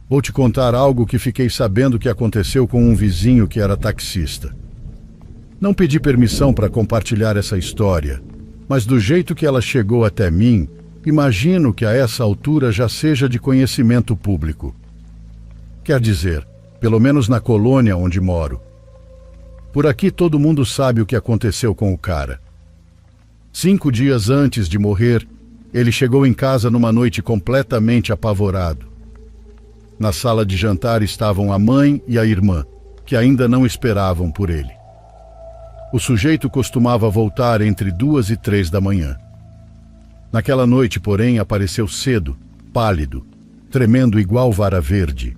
Vou te contar algo que fiquei sabendo que aconteceu com um vizinho que era taxista. Não pedi permissão para compartilhar essa história, mas do jeito que ela chegou até mim, imagino que a essa altura já seja de conhecimento público. Quer dizer, pelo menos na colônia onde moro. Por aqui todo mundo sabe o que aconteceu com o cara. 5 dias antes de morrer, ele chegou em casa numa noite completamente apavorado. Na sala de jantar estavam a mãe e a irmã, que ainda não esperavam por ele. O sujeito costumava voltar entre 2 e 3 da manhã. Naquela noite, porém, apareceu cedo, pálido, tremendo igual vara verde.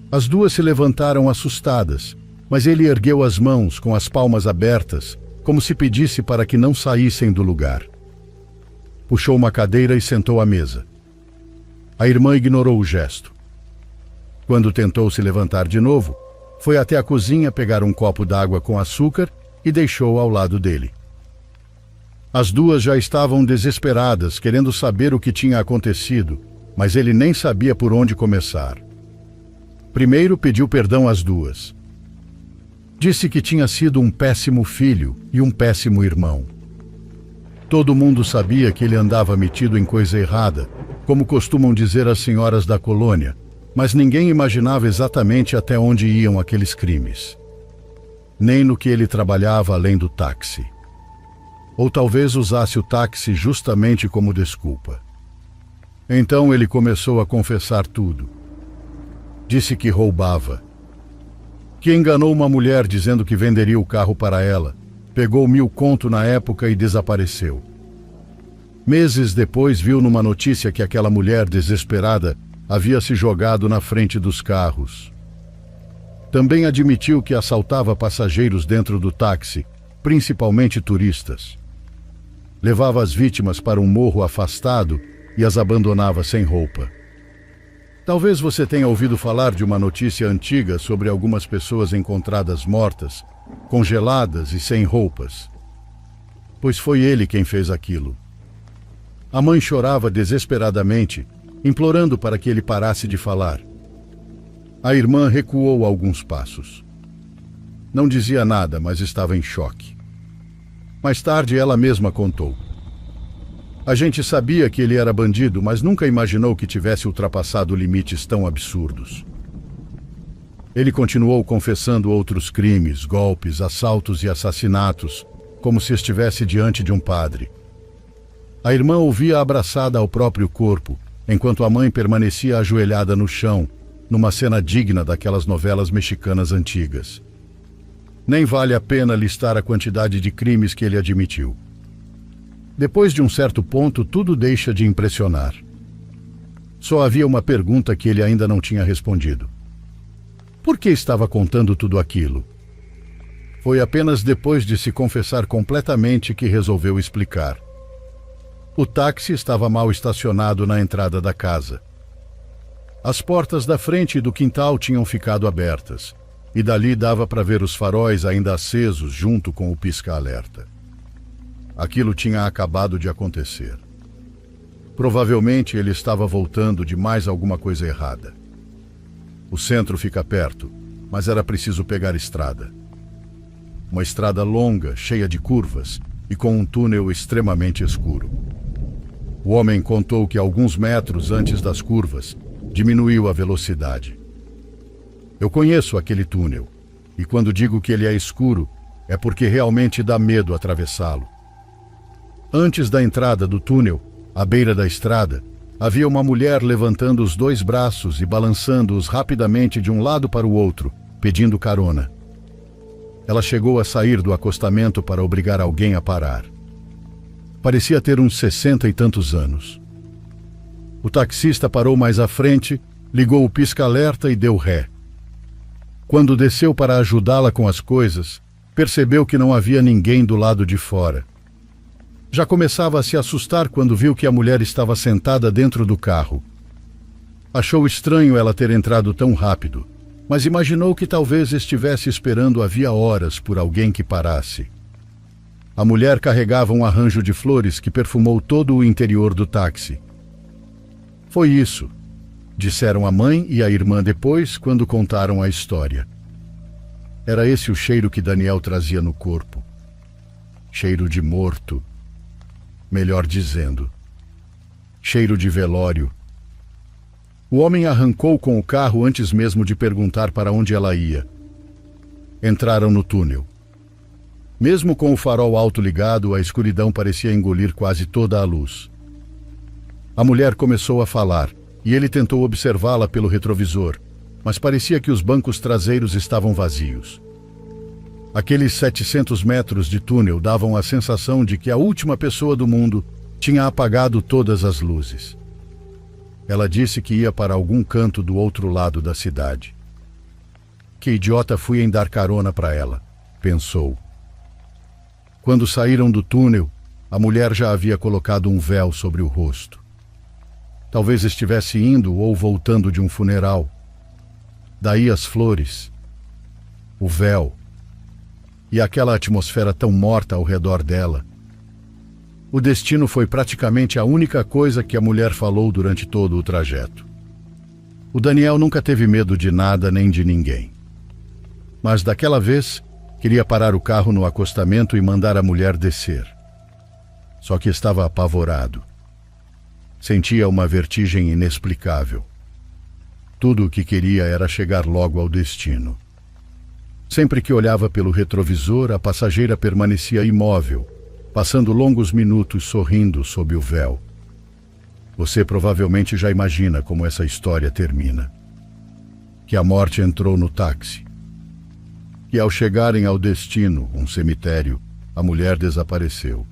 As duas se levantaram assustadas, mas ele ergueu as mãos com as palmas abertas, como se pedisse para que não saíssem do lugar. Puxou uma cadeira e sentou à mesa. A irmã ignorou o gesto. Quando tentou se levantar de novo, foi até a cozinha pegar um copo d'água com açúcar e deixou ao lado dele. As duas já estavam desesperadas, querendo saber o que tinha acontecido, mas ele nem sabia por onde começar. Primeiro pediu perdão às duas. Disse que tinha sido um péssimo filho e um péssimo irmão. Todo mundo sabia que ele andava metido em coisa errada, como costumam dizer as senhoras da colônia, mas ninguém imaginava exatamente até onde iam aqueles crimes. Nem no que ele trabalhava além do táxi. Ou talvez usasse o táxi justamente como desculpa. Então ele começou a confessar tudo. Disse que roubava. Que enganou uma mulher dizendo que venderia o carro para ela, pegou 1.000 conto na época e desapareceu. Meses depois viu numa notícia que aquela mulher desesperada havia se jogado na frente dos carros. Também admitiu que assaltava passageiros dentro do táxi, principalmente turistas. Levava as vítimas para um morro afastado e as abandonava sem roupa. Talvez você tenha ouvido falar de uma notícia antiga sobre algumas pessoas encontradas mortas, congeladas e sem roupas. Pois foi ele quem fez aquilo. A mãe chorava desesperadamente, implorando para que ele parasse de falar. A irmã recuou alguns passos. Não dizia nada, mas estava em choque. Mais tarde ela mesma contou. A gente sabia que ele era bandido, mas nunca imaginou que tivesse ultrapassado limites tão absurdos. Ele continuou confessando outros crimes, golpes, assaltos e assassinatos, como se estivesse diante de um padre. A irmã ouvia abraçada ao próprio corpo, enquanto a mãe permanecia ajoelhada no chão, numa cena digna daquelas novelas mexicanas antigas. Nem vale a pena listar a quantidade de crimes que ele admitiu. Depois de um certo ponto, tudo deixa de impressionar. Só havia uma pergunta que ele ainda não tinha respondido. Por que estava contando tudo aquilo? Foi apenas depois de se confessar completamente que resolveu explicar. O táxi estava mal estacionado na entrada da casa. As portas da frente e do quintal tinham ficado abertas, e dali dava para ver os faróis ainda acesos junto com o pisca-alerta. Aquilo tinha acabado de acontecer. Provavelmente ele estava voltando de mais alguma coisa errada. O centro fica perto, mas era preciso pegar estrada. Uma estrada longa, cheia de curvas e com um túnel extremamente escuro. O homem contou que alguns metros antes das curvas, diminuiu a velocidade. Eu conheço aquele túnel, e quando digo que ele é escuro, é porque realmente dá medo atravessá-lo. Antes da entrada do túnel, à beira da estrada, havia uma mulher levantando os 2 braços e balançando-os rapidamente de um lado para o outro, pedindo carona. Ela chegou a sair do acostamento para obrigar alguém a parar. Parecia ter uns 60 e tantos anos. O taxista parou mais à frente, ligou o pisca-alerta e deu ré. Quando desceu para ajudá-la com as coisas, percebeu que não havia ninguém do lado de fora. Já começava a se assustar quando viu que a mulher estava sentada dentro do carro. Achou estranho ela ter entrado tão rápido, mas imaginou que talvez estivesse esperando havia horas por alguém que parasse. A mulher carregava um arranjo de flores que perfumou todo o interior do táxi. Foi isso. disseram a mãe e a irmã depois, quando contaram a história. Era esse o cheiro que Daniel trazia no corpo. Cheiro de morto. Melhor dizendo, cheiro de velório. O homem arrancou com o carro antes mesmo de perguntar para onde ela ia. Entraram no túnel. Mesmo com o farol alto ligado, a escuridão parecia engolir quase toda a luz. A mulher começou a falar, e ele tentou observá-la pelo retrovisor, mas parecia que os bancos traseiros estavam vazios. Aqueles 700 metros de túnel davam a sensação de que a última pessoa do mundo tinha apagado todas as luzes. Ela disse que ia para algum canto do outro lado da cidade. Que idiota fui em dar carona para ela, pensou. Quando saíram do túnel, a mulher já havia colocado um véu sobre o rosto. Talvez estivesse indo ou voltando de um funeral. Daí as flores, o véu e aquela atmosfera tão morta ao redor dela. O destino foi praticamente a única coisa que a mulher falou durante todo o trajeto. O Daniel nunca teve medo de nada nem de ninguém. Mas daquela vez, queria parar o carro no acostamento e mandar a mulher descer. Só que estava apavorado. Sentia uma vertigem inexplicável. Tudo o que queria era chegar logo ao destino. Sempre que olhava pelo retrovisor, a passageira permanecia imóvel, passando longos minutos sorrindo sob o véu. Você provavelmente já imagina como essa história termina. Que a morte entrou no táxi. Que ao chegarem ao destino, um cemitério, a mulher desapareceu.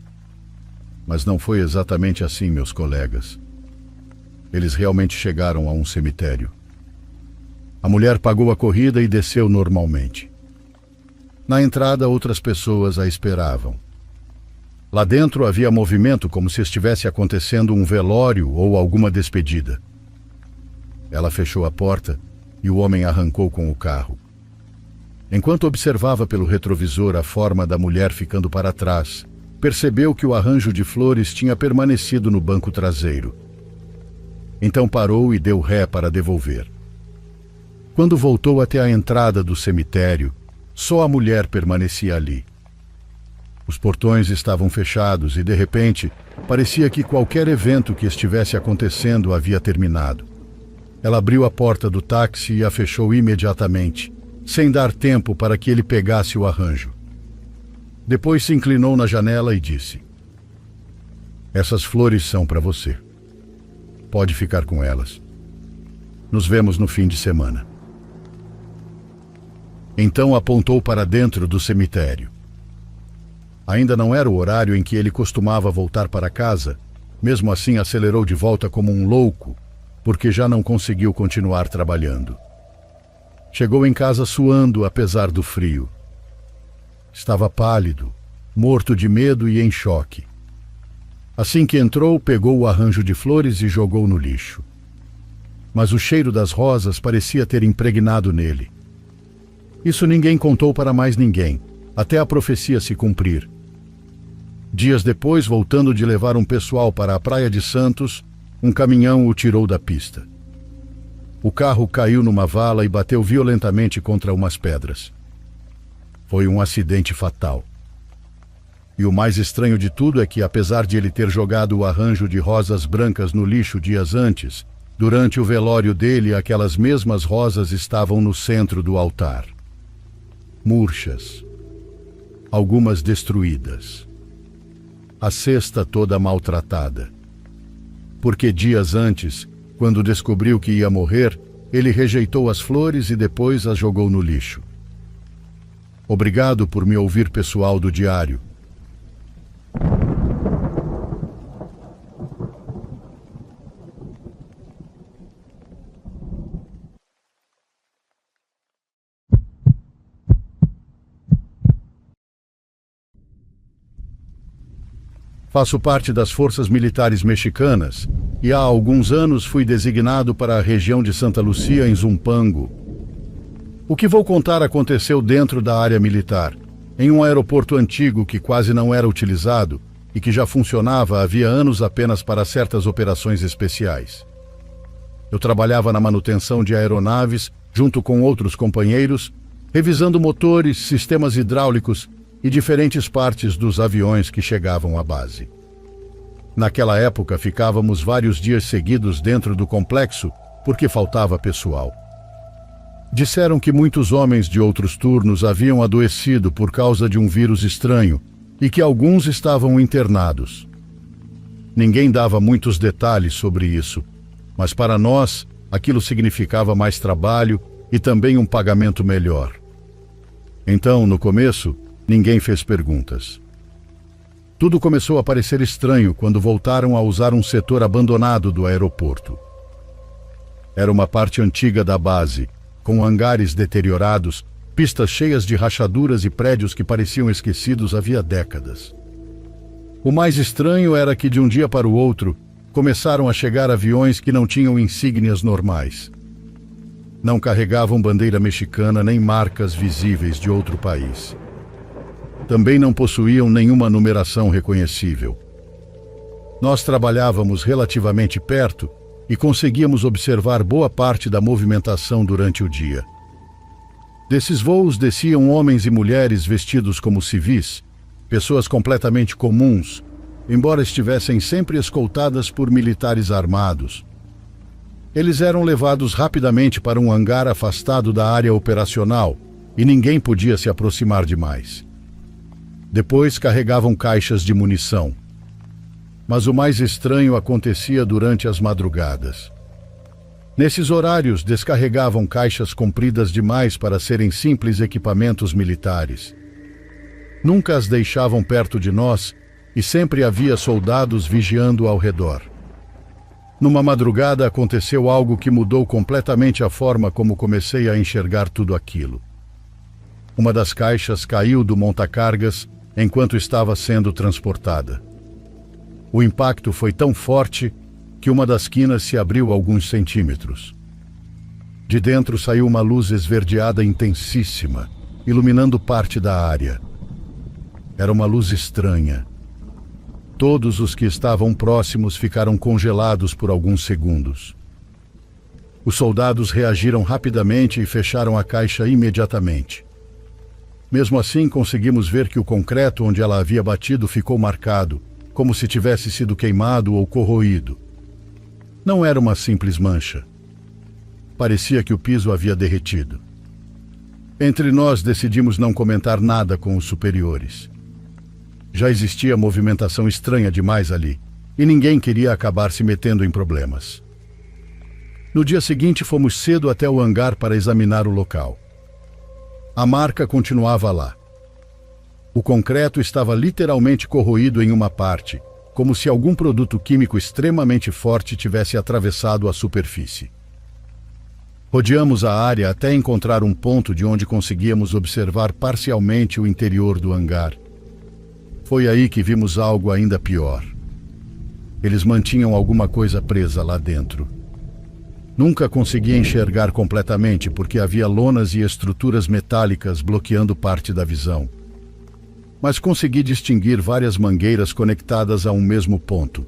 Mas não foi exatamente assim, meus colegas. Eles realmente chegaram a um cemitério. A mulher pagou a corrida e desceu normalmente. Na entrada, outras pessoas a esperavam. Lá dentro havia movimento como se estivesse acontecendo um velório ou alguma despedida. Ela fechou a porta e o homem arrancou com o carro. Enquanto observava pelo retrovisor a forma da mulher ficando para trás, percebeu que o arranjo de flores tinha permanecido no banco traseiro. Então parou e deu ré para devolver. Quando voltou até a entrada do cemitério, só a mulher permanecia ali. Os portões estavam fechados e, de repente, parecia que qualquer evento que estivesse acontecendo havia terminado. Ela abriu a porta do táxi e a fechou imediatamente, sem dar tempo para que ele pegasse o arranjo. Depois se inclinou na janela e disse: "Essas flores são para você. Pode ficar com elas. Nos vemos no fim de semana." Então apontou para dentro do cemitério. Ainda não era o horário em que ele costumava voltar para casa, mesmo assim acelerou de volta como um louco, porque já não conseguiu continuar trabalhando. Chegou em casa suando apesar do frio. Estava pálido, morto de medo e em choque. Assim que entrou, pegou o arranjo de flores e jogou no lixo. Mas o cheiro das rosas parecia ter impregnado nele. Isso ninguém contou para mais ninguém, até a profecia se cumprir. Dias depois, voltando de levar um pessoal para a Praia de Santos, um caminhão o tirou da pista. O carro caiu numa vala e bateu violentamente contra umas pedras. Foi um acidente fatal. E o mais estranho de tudo é que, apesar de ele ter jogado o arranjo de rosas brancas no lixo dias antes, durante o velório dele, aquelas mesmas rosas estavam no centro do altar. Murchas. Algumas destruídas. A cesta toda maltratada. Porque dias antes, quando descobriu que ia morrer, ele rejeitou as flores e depois as jogou no lixo. Obrigado por me ouvir, pessoal do diário. Faço parte das forças militares mexicanas e há alguns anos fui designado para a região de Santa Lúcia, em Zumpango. O que vou contar aconteceu dentro da área militar, em um aeroporto antigo que quase não era utilizado e que já funcionava havia anos apenas para certas operações especiais. Eu trabalhava na manutenção de aeronaves, junto com outros companheiros, revisando motores, sistemas hidráulicos e diferentes partes dos aviões que chegavam à base. Naquela época, ficávamos vários dias seguidos dentro do complexo porque faltava pessoal. Disseram que muitos homens de outros turnos haviam adoecido por causa de um vírus estranho e que alguns estavam internados. Ninguém dava muitos detalhes sobre isso, mas para nós aquilo significava mais trabalho e também um pagamento melhor. Então, no começo, ninguém fez perguntas. Tudo começou a parecer estranho quando voltaram a usar um setor abandonado do aeroporto. Era uma parte antiga da base, com hangares deteriorados, pistas cheias de rachaduras e prédios que pareciam esquecidos havia décadas. O mais estranho era que, de um dia para o outro, começaram a chegar aviões que não tinham insígnias normais. Não carregavam bandeira mexicana nem marcas visíveis de outro país. Também não possuíam nenhuma numeração reconhecível. Nós trabalhávamos relativamente perto e conseguíamos observar boa parte da movimentação durante o dia. Desses voos desciam homens e mulheres vestidos como civis, pessoas completamente comuns, embora estivessem sempre escoltadas por militares armados. Eles eram levados rapidamente para um hangar afastado da área operacional e ninguém podia se aproximar demais. Depois carregavam caixas de munição. Mas o mais estranho acontecia durante as madrugadas. Nesses horários, descarregavam caixas compridas demais para serem simples equipamentos militares. Nunca as deixavam perto de nós e sempre havia soldados vigiando ao redor. Numa madrugada aconteceu algo que mudou completamente a forma como comecei a enxergar tudo aquilo. Uma das caixas caiu do montacargas enquanto estava sendo transportada. O impacto foi tão forte que uma das quinas se abriu alguns centímetros. De dentro saiu uma luz esverdeada intensíssima, iluminando parte da área. Era uma luz estranha. Todos os que estavam próximos ficaram congelados por alguns segundos. Os soldados reagiram rapidamente e fecharam a caixa imediatamente. Mesmo assim, conseguimos ver que o concreto onde ela havia batido ficou marcado, como se tivesse sido queimado ou corroído. Não era uma simples mancha. Parecia que o piso havia derretido. Entre nós, decidimos não comentar nada com os superiores. Já existia movimentação estranha demais ali, e ninguém queria acabar se metendo em problemas. No dia seguinte, fomos cedo até o hangar para examinar o local. A marca continuava lá. O concreto estava literalmente corroído em uma parte, como se algum produto químico extremamente forte tivesse atravessado a superfície. Rodeamos a área até encontrar um ponto de onde conseguíamos observar parcialmente o interior do hangar. Foi aí que vimos algo ainda pior. Eles mantinham alguma coisa presa lá dentro. Nunca consegui enxergar completamente porque havia lonas e estruturas metálicas bloqueando parte da visão. Mas consegui distinguir várias mangueiras conectadas a um mesmo ponto.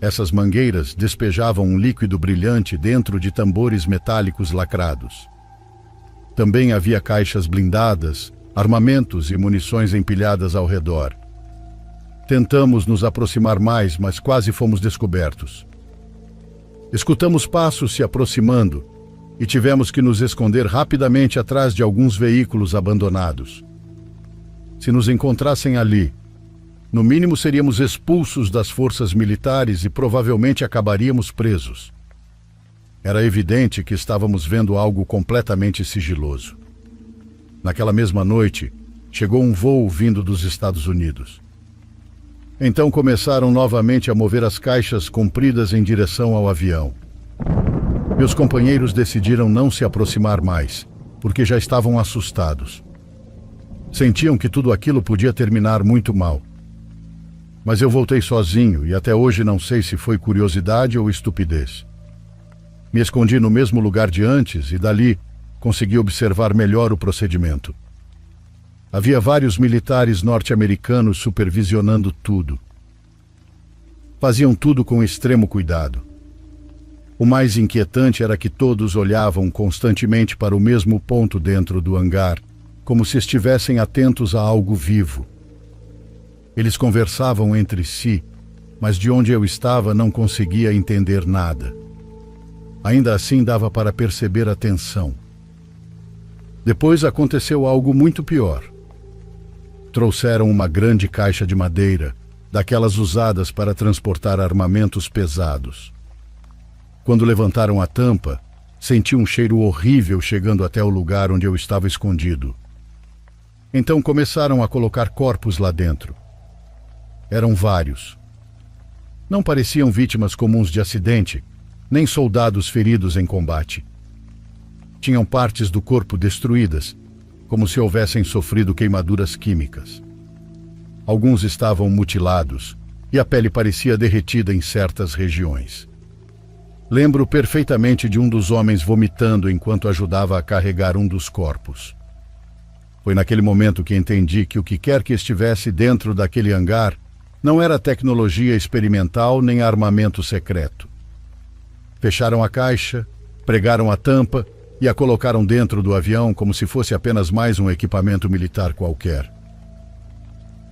Essas mangueiras despejavam um líquido brilhante dentro de tambores metálicos lacrados. Também havia caixas blindadas, armamentos e munições empilhadas ao redor. Tentamos nos aproximar mais, mas quase fomos descobertos. Escutamos passos se aproximando e tivemos que nos esconder rapidamente atrás de alguns veículos abandonados. Se nos encontrassem ali, no mínimo seríamos expulsos das forças militares e provavelmente acabaríamos presos. Era evidente que estávamos vendo algo completamente sigiloso. Naquela mesma noite, chegou um voo vindo dos Estados Unidos. Então começaram novamente a mover as caixas compridas em direção ao avião. Meus companheiros decidiram não se aproximar mais, porque já estavam assustados. Sentiam que tudo aquilo podia terminar muito mal. Mas eu voltei sozinho e até hoje não sei se foi curiosidade ou estupidez. Me escondi no mesmo lugar de antes e dali consegui observar melhor o procedimento. Havia vários militares norte-americanos supervisionando tudo. Faziam tudo com extremo cuidado. O mais inquietante era que todos olhavam constantemente para o mesmo ponto dentro do hangar, como se estivessem atentos a algo vivo. Eles conversavam entre si, mas de onde eu estava não conseguia entender nada. Ainda assim dava para perceber a tensão. Depois aconteceu algo muito pior. Trouxeram uma grande caixa de madeira, daquelas usadas para transportar armamentos pesados. Quando levantaram a tampa, senti um cheiro horrível chegando até o lugar onde eu estava escondido. Então começaram a colocar corpos lá dentro. Eram vários. Não pareciam vítimas comuns de acidente, nem soldados feridos em combate. Tinham partes do corpo destruídas, como se houvessem sofrido queimaduras químicas. Alguns estavam mutilados e a pele parecia derretida em certas regiões. Lembro perfeitamente de um dos homens vomitando enquanto ajudava a carregar um dos corpos. Foi naquele momento que entendi que o que quer que estivesse dentro daquele hangar não era tecnologia experimental nem armamento secreto. Fecharam a caixa, pregaram a tampa e a colocaram dentro do avião como se fosse apenas mais um equipamento militar qualquer.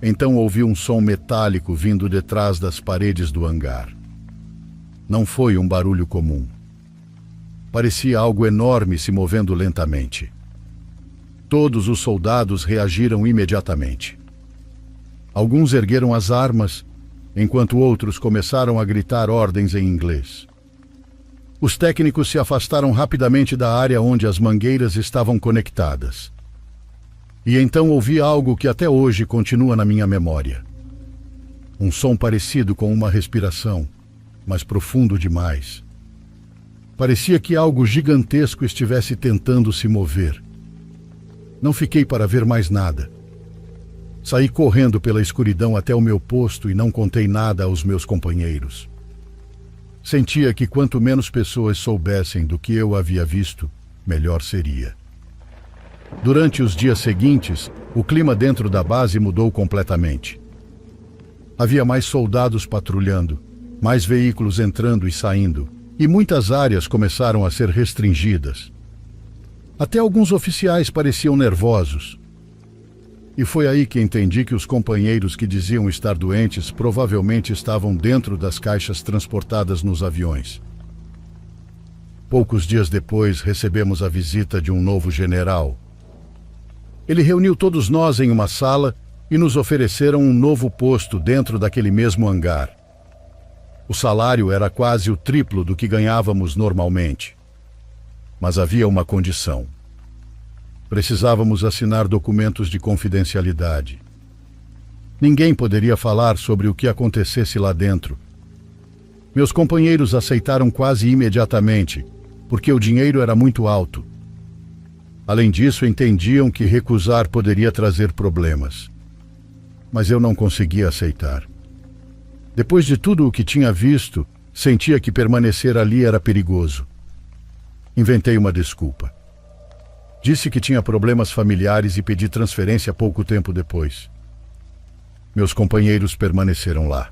Então ouvi um som metálico vindo detrás das paredes do hangar. Não foi um barulho comum. Parecia algo enorme se movendo lentamente. Todos os soldados reagiram imediatamente. Alguns ergueram as armas, enquanto outros começaram a gritar ordens em inglês. Os técnicos se afastaram rapidamente da área onde as mangueiras estavam conectadas. E então ouvi algo que até hoje continua na minha memória. Um som parecido com uma respiração, mas profundo demais. Parecia que algo gigantesco estivesse tentando se mover. Não fiquei para ver mais nada. Saí correndo pela escuridão até o meu posto e não contei nada aos meus companheiros. Sentia que quanto menos pessoas soubessem do que eu havia visto, melhor seria. Durante os dias seguintes, o clima dentro da base mudou completamente. Havia mais soldados patrulhando, mais veículos entrando e saindo, e muitas áreas começaram a ser restringidas. Até alguns oficiais pareciam nervosos. E foi aí que entendi que os companheiros que diziam estar doentes provavelmente estavam dentro das caixas transportadas nos aviões. Poucos dias depois, recebemos a visita de um novo general. Ele reuniu todos nós em uma sala e nos ofereceram um novo posto dentro daquele mesmo hangar. O salário era quase o triplo do que ganhávamos normalmente. Mas havia uma condição. Precisávamos assinar documentos de confidencialidade. Ninguém poderia falar sobre o que acontecesse lá dentro. Meus companheiros aceitaram quase imediatamente, porque o dinheiro era muito alto. Além disso, entendiam que recusar poderia trazer problemas. Mas eu não conseguia aceitar. Depois de tudo o que tinha visto, sentia que permanecer ali era perigoso. Inventei uma desculpa. Disse que tinha problemas familiares e pedi transferência pouco tempo depois. Meus companheiros permaneceram lá.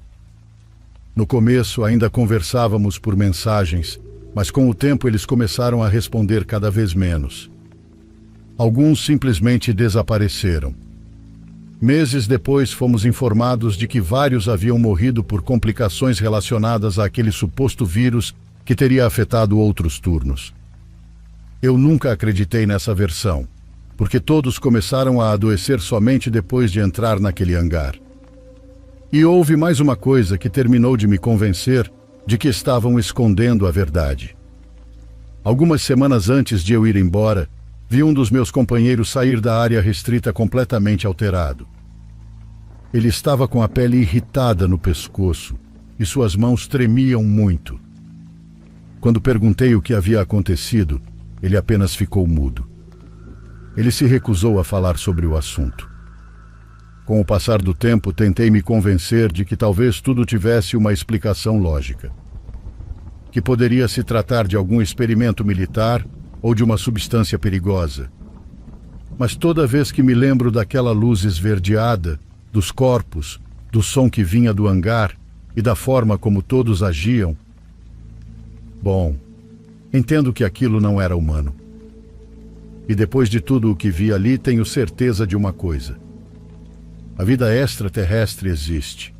No começo ainda conversávamos por mensagens, mas com o tempo eles começaram a responder cada vez menos. Alguns simplesmente desapareceram. Meses depois fomos informados de que vários haviam morrido por complicações relacionadas àquele suposto vírus que teria afetado outros turnos. Eu nunca acreditei nessa versão, porque todos começaram a adoecer somente depois de entrar naquele hangar. E houve mais uma coisa que terminou de me convencer de que estavam escondendo a verdade. Algumas semanas antes de eu ir embora, vi um dos meus companheiros sair da área restrita completamente alterado. Ele estava com a pele irritada no pescoço e suas mãos tremiam muito. Quando perguntei o que havia acontecido, ele apenas ficou mudo. Ele se recusou a falar sobre o assunto. Com o passar do tempo, tentei me convencer de que talvez tudo tivesse uma explicação lógica. Que poderia se tratar de algum experimento militar ou de uma substância perigosa. Mas toda vez que me lembro daquela luz esverdeada, dos corpos, do som que vinha do hangar e da forma como todos agiam, bom, Entendo que aquilo não era humano. E depois de tudo o que vi ali, tenho certeza de uma coisa: a vida extraterrestre existe.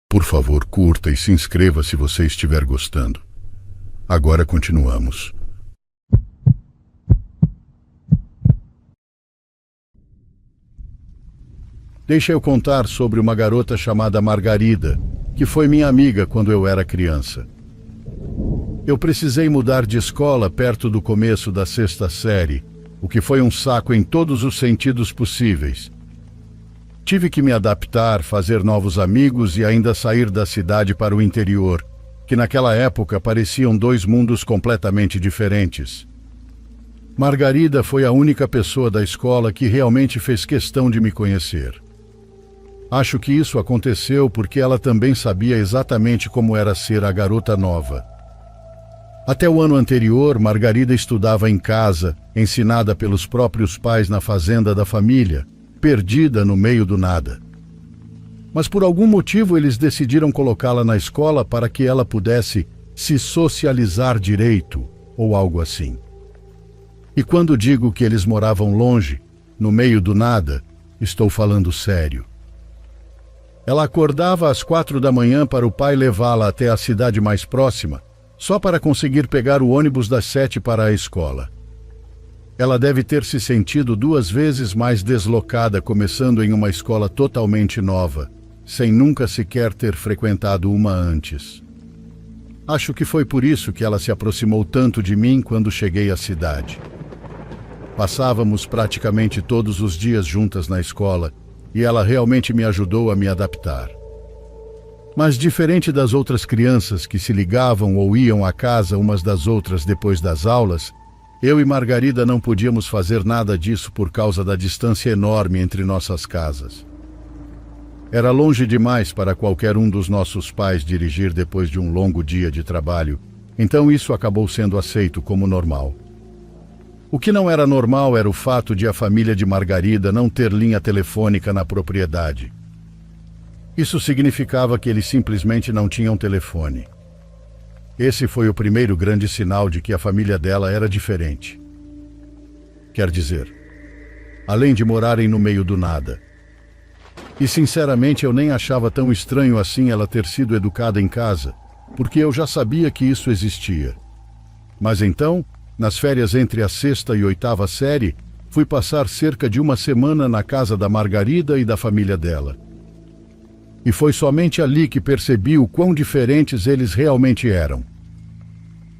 Por favor, curta e se inscreva se você estiver gostando. Agora continuamos. Deixa eu contar sobre uma garota chamada Margarida, que foi minha amiga quando eu era criança. Eu precisei mudar de escola perto do começo da 6ª série, o que foi um saco em todos os sentidos possíveis. Tive que me adaptar, fazer novos amigos e ainda sair da cidade para o interior, que naquela época pareciam 2 mundos completamente diferentes. Margarida foi a única pessoa da escola que realmente fez questão de me conhecer. Acho que isso aconteceu porque ela também sabia exatamente como era ser a garota nova. Até o ano anterior, Margarida estudava em casa, ensinada pelos próprios pais na fazenda da família, perdida no meio do nada. Mas por algum motivo eles decidiram colocá-la na escola para que ela pudesse se socializar direito, ou algo assim. E quando digo que eles moravam longe, no meio do nada, estou falando sério. Ela acordava às 4 da manhã para o pai levá-la até a cidade mais próxima, só para conseguir pegar o ônibus das 7 para a escola. Ela deve ter se sentido 2 vezes mais deslocada começando em uma escola totalmente nova, sem nunca sequer ter frequentado uma antes. Acho que foi por isso que ela se aproximou tanto de mim quando cheguei à cidade. Passávamos praticamente todos os dias juntas na escola e ela realmente me ajudou a me adaptar. Mas diferente das outras crianças que se ligavam ou iam à casa umas das outras depois das aulas, eu e Margarida não podíamos fazer nada disso por causa da distância enorme entre nossas casas. Era longe demais para qualquer um dos nossos pais dirigir depois de um longo dia de trabalho, então isso acabou sendo aceito como normal. O que não era normal era o fato de a família de Margarida não ter linha telefônica na propriedade. Isso significava que eles simplesmente não tinham telefone. Esse foi o primeiro grande sinal de que a família dela era diferente. Quer dizer, além de morarem no meio do nada. E sinceramente eu nem achava tão estranho assim ela ter sido educada em casa, porque eu já sabia que isso existia. Mas então, nas férias entre a 6ª e 8ª série, fui passar cerca de 1 semana na casa da Margarida e da família dela. E foi somente ali que percebi o quão diferentes eles realmente eram.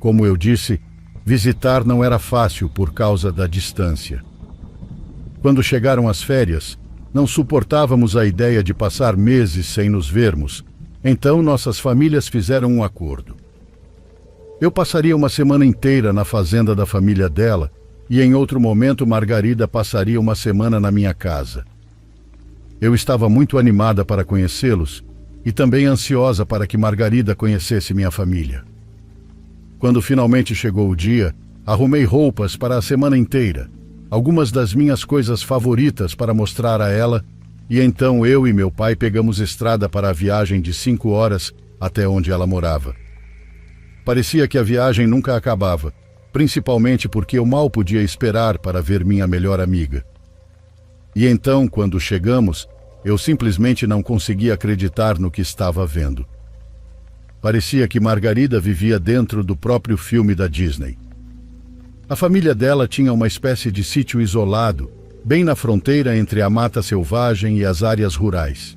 Como eu disse, visitar não era fácil por causa da distância. Quando chegaram as férias, não suportávamos a ideia de passar meses sem nos vermos, então nossas famílias fizeram um acordo. Eu passaria 1 semana inteira na fazenda da família dela e em outro momento Margarida passaria 1 semana na minha casa. Eu estava muito animada para conhecê-los e também ansiosa para que Margarida conhecesse minha família. Quando finalmente chegou o dia, arrumei roupas para a semana inteira, algumas das minhas coisas favoritas para mostrar a ela, e então eu e meu pai pegamos estrada para a viagem de 5 horas até onde ela morava. Parecia que a viagem nunca acabava, principalmente porque eu mal podia esperar para ver minha melhor amiga. E então, quando chegamos, eu simplesmente não conseguia acreditar no que estava vendo. Parecia que Margarida vivia dentro do próprio filme da Disney. A família dela tinha uma espécie de sítio isolado, bem na fronteira entre a mata selvagem e as áreas rurais.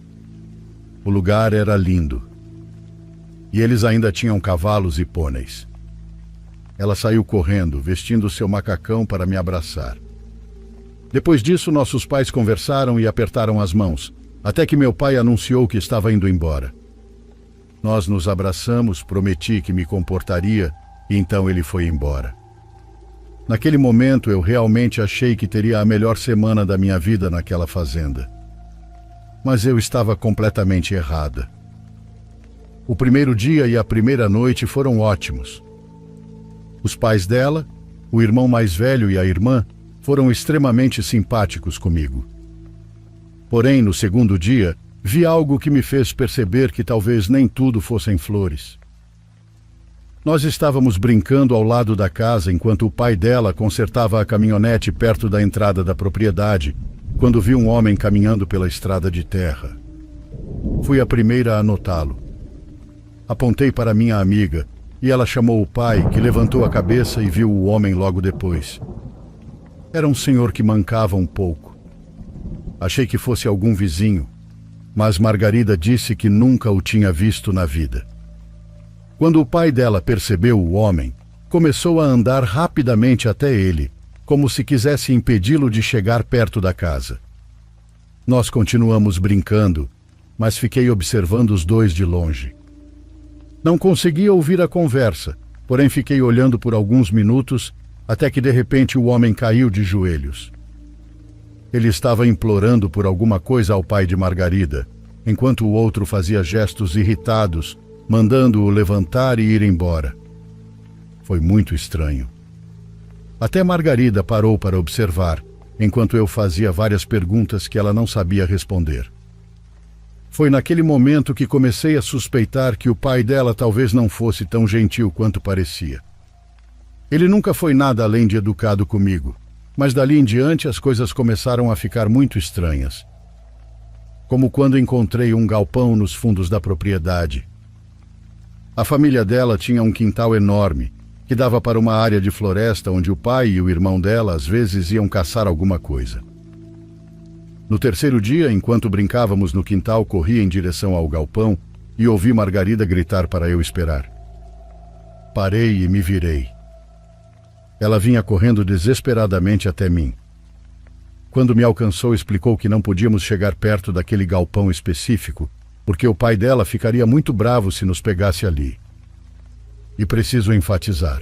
O lugar era lindo. E eles ainda tinham cavalos e pôneis. Ela saiu correndo, vestindo seu macacão para me abraçar. Depois disso, nossos pais conversaram e apertaram as mãos, até que meu pai anunciou que estava indo embora. Nós nos abraçamos, prometi que me comportaria, e então ele foi embora. Naquele momento, eu realmente achei que teria a melhor semana da minha vida naquela fazenda. Mas eu estava completamente errada. O primeiro dia e a primeira noite foram ótimos. Os pais dela, o irmão mais velho e a irmã, foram extremamente simpáticos comigo. Porém, no segundo dia, vi algo que me fez perceber que talvez nem tudo fossem flores. Nós estávamos brincando ao lado da casa enquanto o pai dela consertava a caminhonete perto da entrada da propriedade, quando vi um homem caminhando pela estrada de terra. Fui a primeira a notá-lo. Apontei para minha amiga e ela chamou o pai, que levantou a cabeça e viu o homem logo depois. Era um senhor que mancava um pouco. Achei que fosse algum vizinho, mas Margarida disse que nunca o tinha visto na vida. Quando o pai dela percebeu o homem, começou a andar rapidamente até ele, como se quisesse impedi-lo de chegar perto da casa. Nós continuamos brincando, mas fiquei observando os dois de longe. Não conseguia ouvir a conversa, porém fiquei olhando por alguns minutos, até que de repente o homem caiu de joelhos. Ele estava implorando por alguma coisa ao pai de Margarida, enquanto o outro fazia gestos irritados, mandando-o levantar e ir embora. Foi muito estranho. Até Margarida parou para observar, enquanto eu fazia várias perguntas que ela não sabia responder. Foi naquele momento que comecei a suspeitar que o pai dela talvez não fosse tão gentil quanto parecia. Ele nunca foi nada além de educado comigo, mas dali em diante as coisas começaram a ficar muito estranhas. Como quando encontrei um galpão nos fundos da propriedade. A família dela tinha um quintal enorme, que dava para uma área de floresta onde o pai e o irmão dela às vezes iam caçar alguma coisa. No terceiro dia, enquanto brincávamos no quintal, corri em direção ao galpão e ouvi Margarida gritar para eu esperar. Parei e me virei. Ela vinha correndo desesperadamente até mim. Quando me alcançou, explicou que não podíamos chegar perto daquele galpão específico, porque o pai dela ficaria muito bravo se nos pegasse ali. E preciso enfatizar.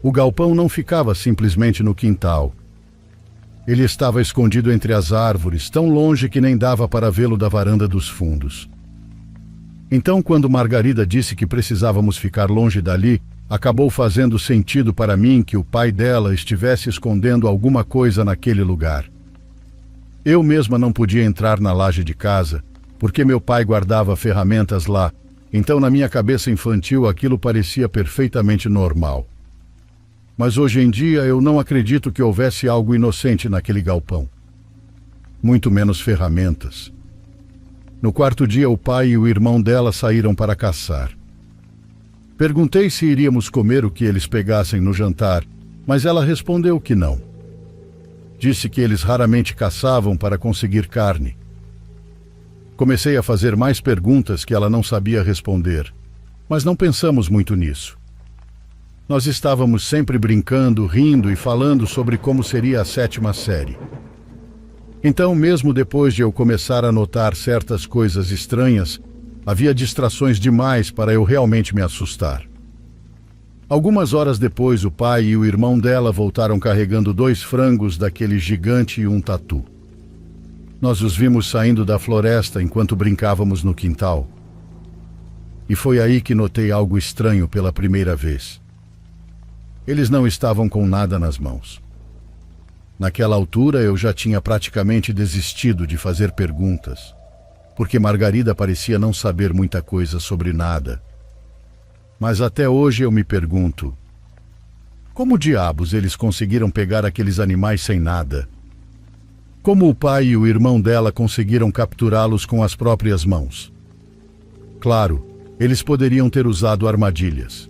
O galpão não ficava simplesmente no quintal. Ele estava escondido entre as árvores, tão longe que nem dava para vê-lo da varanda dos fundos. Então, quando Margarida disse que precisávamos ficar longe dali, acabou fazendo sentido para mim que o pai dela estivesse escondendo alguma coisa naquele lugar. Eu mesma não podia entrar na laje de casa, porque meu pai guardava ferramentas lá, então na minha cabeça infantil aquilo parecia perfeitamente normal. Mas hoje em dia eu não acredito que houvesse algo inocente naquele galpão. Muito menos ferramentas. No quarto dia o pai e o irmão dela saíram para caçar. Perguntei se iríamos comer o que eles pegassem no jantar, mas ela respondeu que não. Disse que eles raramente caçavam para conseguir carne. Comecei a fazer mais perguntas que ela não sabia responder, mas não pensamos muito nisso. Nós estávamos sempre brincando, rindo e falando sobre como seria a 7ª série. Então, mesmo depois de eu começar a notar certas coisas estranhas, havia distrações demais para eu realmente me assustar. Algumas horas depois, o pai e o irmão dela voltaram carregando 2 frangos daquele gigante e um tatu. Nós os vimos saindo da floresta enquanto brincávamos no quintal. E foi aí que notei algo estranho pela primeira vez. Eles não estavam com nada nas mãos. Naquela altura eu já tinha praticamente desistido de fazer perguntas, porque Margarida parecia não saber muita coisa sobre nada. Mas até hoje eu me pergunto, como diabos eles conseguiram pegar aqueles animais sem nada? Como o pai e o irmão dela conseguiram capturá-los com as próprias mãos? Claro, eles poderiam ter usado armadilhas.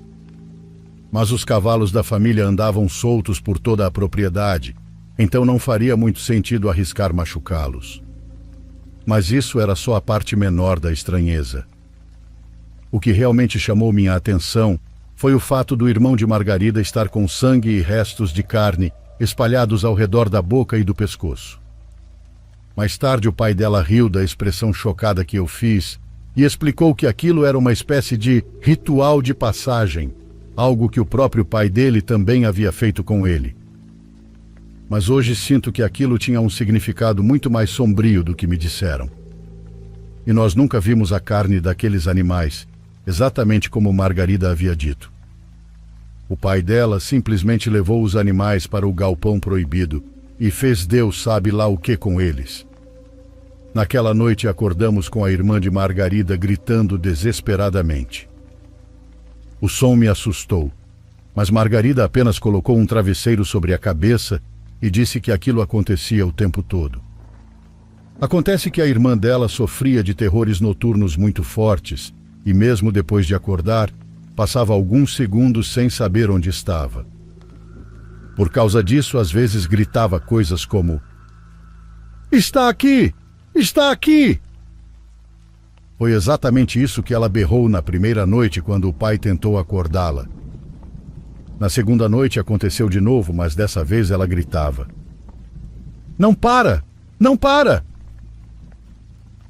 Mas os cavalos da família andavam soltos por toda a propriedade, então não faria muito sentido arriscar machucá-los. Mas isso era só a parte menor da estranheza. O que realmente chamou minha atenção foi o fato do irmão de Margarida estar com sangue e restos de carne espalhados ao redor da boca e do pescoço. Mais tarde o pai dela riu da expressão chocada que eu fiz e explicou que aquilo era uma espécie de ritual de passagem, algo que o próprio pai dele também havia feito com ele. Mas hoje sinto que aquilo tinha um significado muito mais sombrio do que me disseram. E nós nunca vimos a carne daqueles animais, exatamente como Margarida havia dito. O pai dela simplesmente levou os animais para o galpão proibido e fez Deus sabe lá o que com eles. Naquela noite acordamos com a irmã de Margarida gritando desesperadamente. O som me assustou, mas Margarida apenas colocou um travesseiro sobre a cabeça e disse que aquilo acontecia o tempo todo. Acontece que a irmã dela sofria de terrores noturnos muito fortes e mesmo depois de acordar, passava alguns segundos sem saber onde estava. Por causa disso, às vezes gritava coisas como: "Está aqui! Está aqui!" Foi exatamente isso que ela berrou na primeira noite quando o pai tentou acordá-la. Na segunda noite aconteceu de novo, mas dessa vez ela gritava: "Não para! Não para!"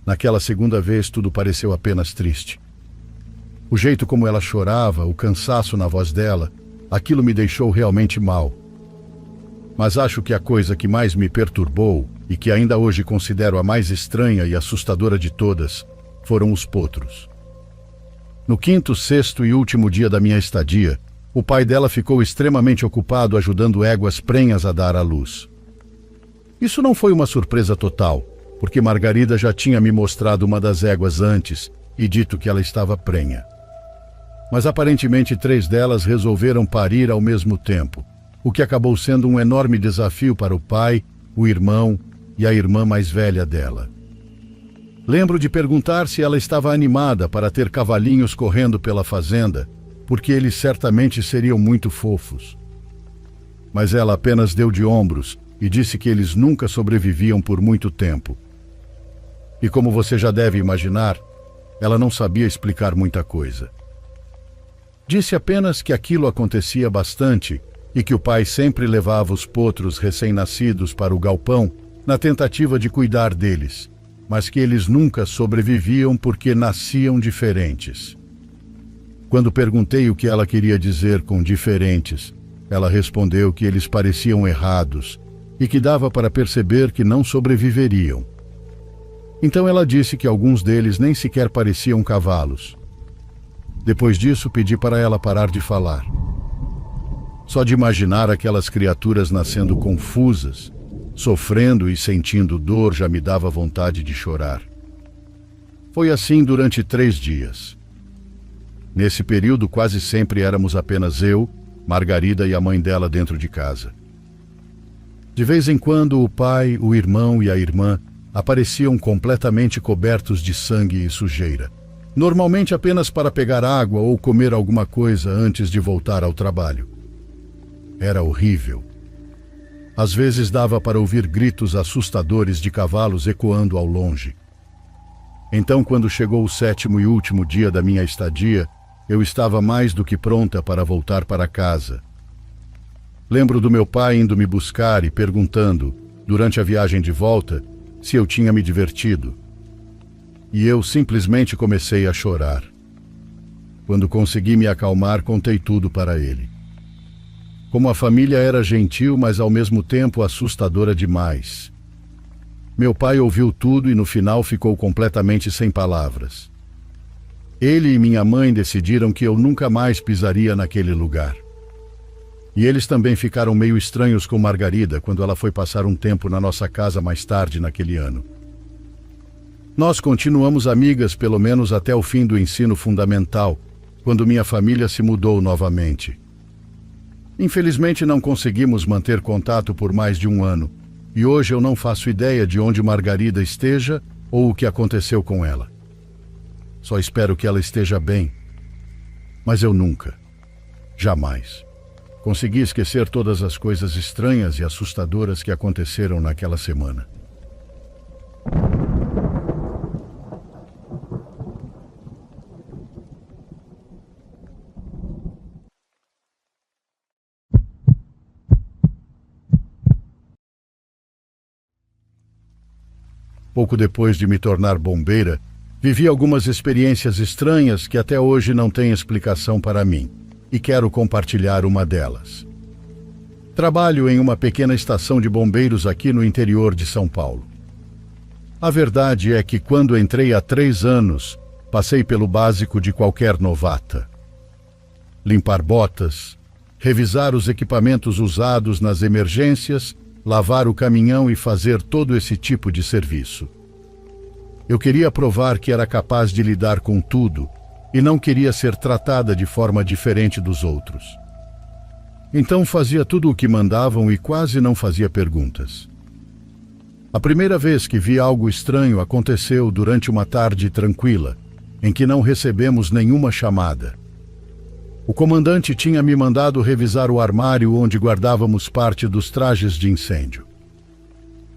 Naquela segunda vez tudo pareceu apenas triste. O jeito como ela chorava, o cansaço na voz dela, aquilo me deixou realmente mal. Mas acho que a coisa que mais me perturbou, e que ainda hoje considero a mais estranha e assustadora de todas, foram os potros. No quinto, sexto e último dia da minha estadia, o pai dela ficou extremamente ocupado ajudando éguas prenhas a dar à luz. Isso não foi uma surpresa total, porque Margarida já tinha me mostrado uma das éguas antes e dito que ela estava prenha. Mas aparentemente 3 delas resolveram parir ao mesmo tempo, o que acabou sendo um enorme desafio para o pai, o irmão e a irmã mais velha dela. Lembro de perguntar se ela estava animada para ter cavalinhos correndo pela fazenda, porque eles certamente seriam muito fofos. Mas ela apenas deu de ombros e disse que eles nunca sobreviviam por muito tempo. E como você já deve imaginar, ela não sabia explicar muita coisa. Disse apenas que aquilo acontecia bastante e que o pai sempre levava os potros recém-nascidos para o galpão na tentativa de cuidar deles, mas que eles nunca sobreviviam porque nasciam diferentes. Quando perguntei o que ela queria dizer com diferentes, ela respondeu que eles pareciam errados e que dava para perceber que não sobreviveriam. Então ela disse que alguns deles nem sequer pareciam cavalos. Depois disso, pedi para ela parar de falar. Só de imaginar aquelas criaturas nascendo confusas, sofrendo e sentindo dor já me dava vontade de chorar. Foi assim durante 3 dias. Nesse período, quase sempre éramos apenas eu, Margarida e a mãe dela dentro de casa. De vez em quando, o pai, o irmão e a irmã apareciam completamente cobertos de sangue e sujeira. Normalmente apenas para pegar água ou comer alguma coisa antes de voltar ao trabalho. Era horrível. Às vezes dava para ouvir gritos assustadores de cavalos ecoando ao longe. Então, quando chegou o 7º e último dia da minha estadia, eu estava mais do que pronta para voltar para casa. Lembro do meu pai indo me buscar e perguntando, durante a viagem de volta, se eu tinha me divertido. E eu simplesmente comecei a chorar. Quando consegui me acalmar, contei tudo para ele. Como a família era gentil, mas ao mesmo tempo assustadora demais. Meu pai ouviu tudo e no final ficou completamente sem palavras. Ele e minha mãe decidiram que eu nunca mais pisaria naquele lugar. E eles também ficaram meio estranhos com Margarida quando ela foi passar um tempo na nossa casa mais tarde naquele ano. Nós continuamos amigas pelo menos até o fim do ensino fundamental, quando minha família se mudou novamente. Infelizmente não conseguimos manter contato por mais de 1 ano, e hoje eu não faço ideia de onde Margarida esteja ou o que aconteceu com ela. Só espero que ela esteja bem, mas eu nunca, jamais, consegui esquecer todas as coisas estranhas e assustadoras que aconteceram naquela semana. Pouco depois de me tornar bombeira, vivi algumas experiências estranhas que até hoje não têm explicação para mim, e quero compartilhar uma delas. Trabalho em uma pequena estação de bombeiros aqui no interior de São Paulo. A verdade é que quando entrei há 3 anos, passei pelo básico de qualquer novata. Limpar botas, revisar os equipamentos usados nas emergências, lavar o caminhão e fazer todo esse tipo de serviço. Eu queria provar que era capaz de lidar com tudo e não queria ser tratada de forma diferente dos outros. Então fazia tudo o que mandavam e quase não fazia perguntas. A primeira vez que vi algo estranho aconteceu durante uma tarde tranquila, em que não recebemos nenhuma chamada. O comandante tinha me mandado revisar o armário onde guardávamos parte dos trajes de incêndio.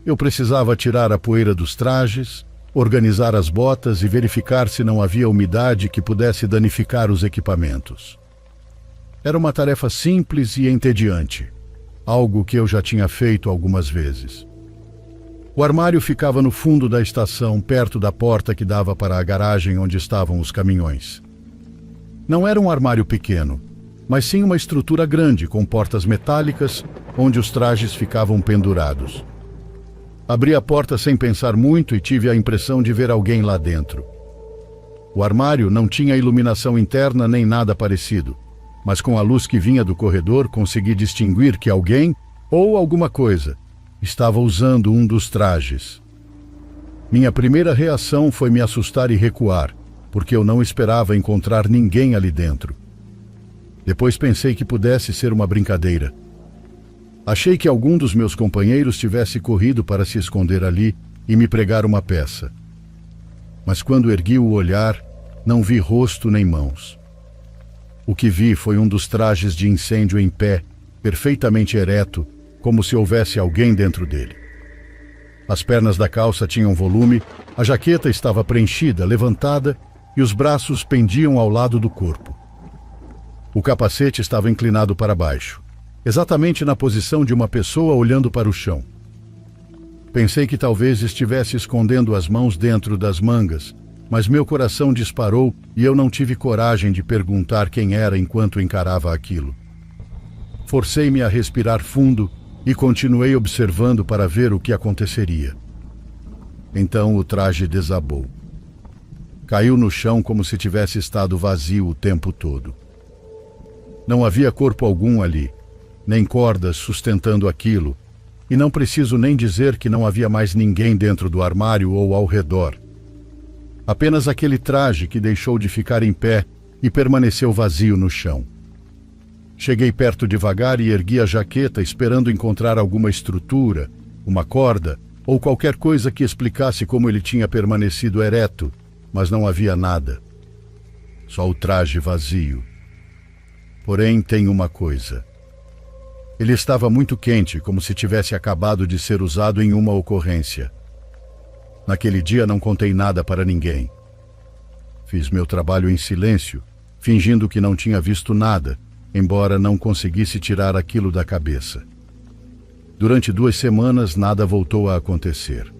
Eu precisava tirar a poeira dos trajes, organizar as botas e verificar se não havia umidade que pudesse danificar os equipamentos. Era uma tarefa simples e entediante, algo que eu já tinha feito algumas vezes. O armário ficava no fundo da estação, perto da porta que dava para a garagem onde estavam os caminhões. Não era um armário pequeno, mas sim uma estrutura grande com portas metálicas onde os trajes ficavam pendurados. Abri a porta sem pensar muito e tive a impressão de ver alguém lá dentro. O armário não tinha iluminação interna nem nada parecido, mas com a luz que vinha do corredor consegui distinguir que alguém, ou alguma coisa, estava usando um dos trajes. Minha primeira reação foi me assustar e recuar, porque eu não esperava encontrar ninguém ali dentro. Depois pensei que pudesse ser uma brincadeira. Achei que algum dos meus companheiros tivesse corrido para se esconder ali e me pregar uma peça. Mas quando ergui o olhar, não vi rosto nem mãos. O que vi foi um dos trajes de incêndio em pé, perfeitamente ereto, como se houvesse alguém dentro dele. As pernas da calça tinham volume, a jaqueta estava preenchida, levantada, e os braços pendiam ao lado do corpo. O capacete estava inclinado para baixo, exatamente na posição de uma pessoa olhando para o chão. Pensei que talvez estivesse escondendo as mãos dentro das mangas, mas meu coração disparou e eu não tive coragem de perguntar quem era enquanto encarava aquilo. Forcei-me a respirar fundo e continuei observando para ver o que aconteceria. Então o traje desabou. Caiu no chão como se tivesse estado vazio o tempo todo. Não havia corpo algum ali, nem cordas sustentando aquilo, e não preciso nem dizer que não havia mais ninguém dentro do armário ou ao redor. Apenas aquele traje que deixou de ficar em pé e permaneceu vazio no chão. Cheguei perto devagar e ergui a jaqueta esperando encontrar alguma estrutura, uma corda ou qualquer coisa que explicasse como ele tinha permanecido ereto, mas não havia nada. Só o traje vazio. Porém, tem uma coisa. Ele estava muito quente, como se tivesse acabado de ser usado em uma ocorrência. Naquele dia não contei nada para ninguém. Fiz meu trabalho em silêncio, fingindo que não tinha visto nada, embora não conseguisse tirar aquilo da cabeça. Durante 2 semanas nada voltou a acontecer.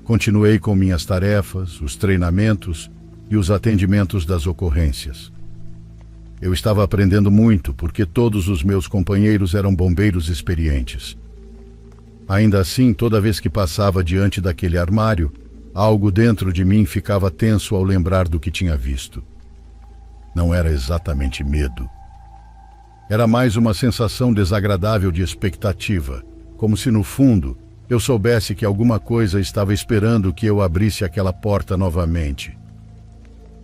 Continuei com minhas tarefas, os treinamentos e os atendimentos das ocorrências. Eu estava aprendendo muito porque todos os meus companheiros eram bombeiros experientes. Ainda assim, toda vez que passava diante daquele armário, algo dentro de mim ficava tenso ao lembrar do que tinha visto. Não era exatamente medo. Era mais uma sensação desagradável de expectativa, como se no fundo eu soubesse que alguma coisa estava esperando que eu abrisse aquela porta novamente.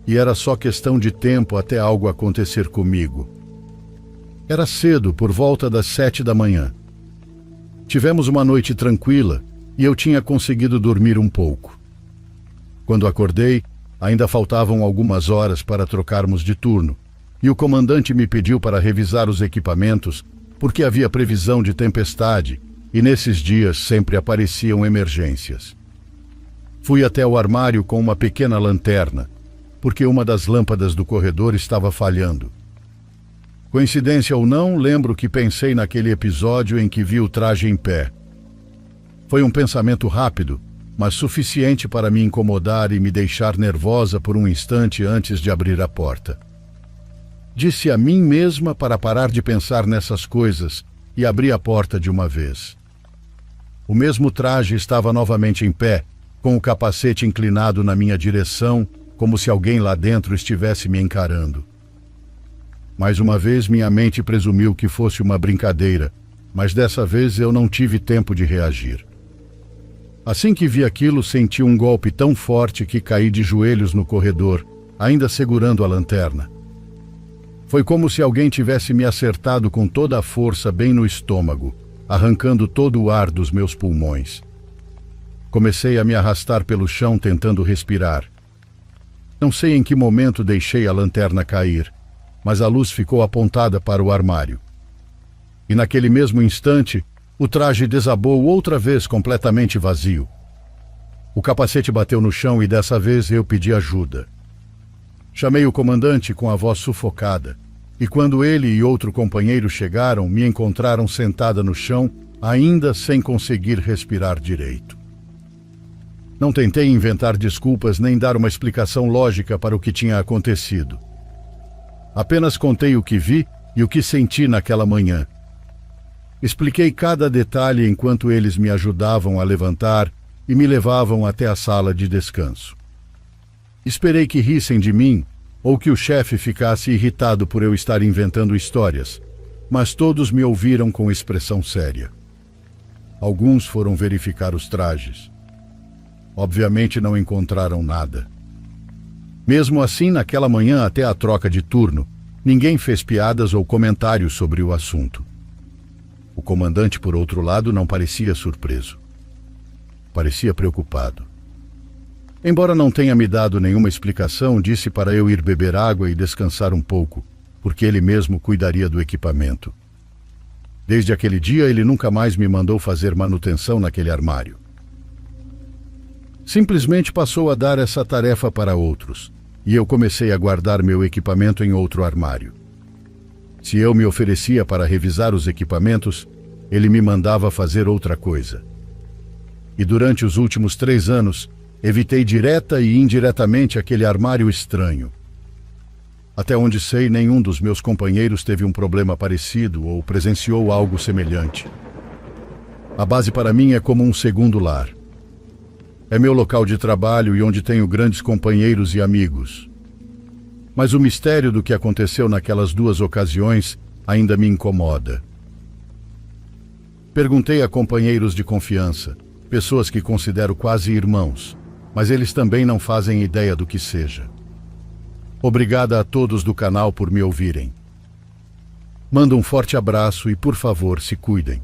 E era só questão de tempo até algo acontecer comigo. Era cedo, por volta das 7 da manhã. Tivemos uma noite tranquila e eu tinha conseguido dormir um pouco. Quando acordei, ainda faltavam algumas horas para trocarmos de turno, e o comandante me pediu para revisar os equipamentos porque havia previsão de tempestade e nesses dias sempre apareciam emergências. Fui até o armário com uma pequena lanterna, porque uma das lâmpadas do corredor estava falhando. Coincidência ou não, lembro que pensei naquele episódio em que vi o traje em pé. Foi um pensamento rápido, mas suficiente para me incomodar e me deixar nervosa por um instante antes de abrir a porta. Disse a mim mesma para parar de pensar nessas coisas e abri a porta de uma vez. O mesmo traje estava novamente em pé, com o capacete inclinado na minha direção, como se alguém lá dentro estivesse me encarando. Mais uma vez minha mente presumiu que fosse uma brincadeira, mas dessa vez eu não tive tempo de reagir. Assim que vi aquilo, senti um golpe tão forte que caí de joelhos no corredor, ainda segurando a lanterna. Foi como se alguém tivesse me acertado com toda a força bem no estômago, arrancando todo o ar dos meus pulmões. Comecei a me arrastar pelo chão tentando respirar. Não sei em que momento deixei a lanterna cair, mas a luz ficou apontada para o armário. E naquele mesmo instante, o traje desabou outra vez completamente vazio. O capacete bateu no chão e dessa vez eu pedi ajuda. Chamei o comandante com a voz sufocada, e quando ele e outro companheiro chegaram, me encontraram sentada no chão, ainda sem conseguir respirar direito. Não tentei inventar desculpas nem dar uma explicação lógica para o que tinha acontecido. Apenas contei o que vi e o que senti naquela manhã. Expliquei cada detalhe enquanto eles me ajudavam a levantar e me levavam até a sala de descanso. Esperei que rissem de mim ou que o chefe ficasse irritado por eu estar inventando histórias, mas todos me ouviram com expressão séria. Alguns foram verificar os trajes. Obviamente não encontraram nada. Mesmo assim, naquela manhã até a troca de turno, ninguém fez piadas ou comentários sobre o assunto. O comandante, por outro lado, não parecia surpreso. Parecia preocupado. Embora não tenha me dado nenhuma explicação, disse para eu ir beber água e descansar um pouco, porque ele mesmo cuidaria do equipamento. Desde aquele dia, ele nunca mais me mandou fazer manutenção naquele armário. Simplesmente passou a dar essa tarefa para outros, e eu comecei a guardar meu equipamento em outro armário. Se eu me oferecia para revisar os equipamentos, ele me mandava fazer outra coisa. E durante os últimos 3 anos, evitei direta e indiretamente aquele armário estranho. Até onde sei, nenhum dos meus companheiros teve um problema parecido ou presenciou algo semelhante. A base para mim é como um segundo lar. É meu local de trabalho e onde tenho grandes companheiros e amigos. Mas o mistério do que aconteceu naquelas 2 ocasiões ainda me incomoda. Perguntei a companheiros de confiança, pessoas que considero quase irmãos, mas eles também não fazem ideia do que seja. Obrigada a todos do canal por me ouvirem. Mando um forte abraço e, por favor, se cuidem.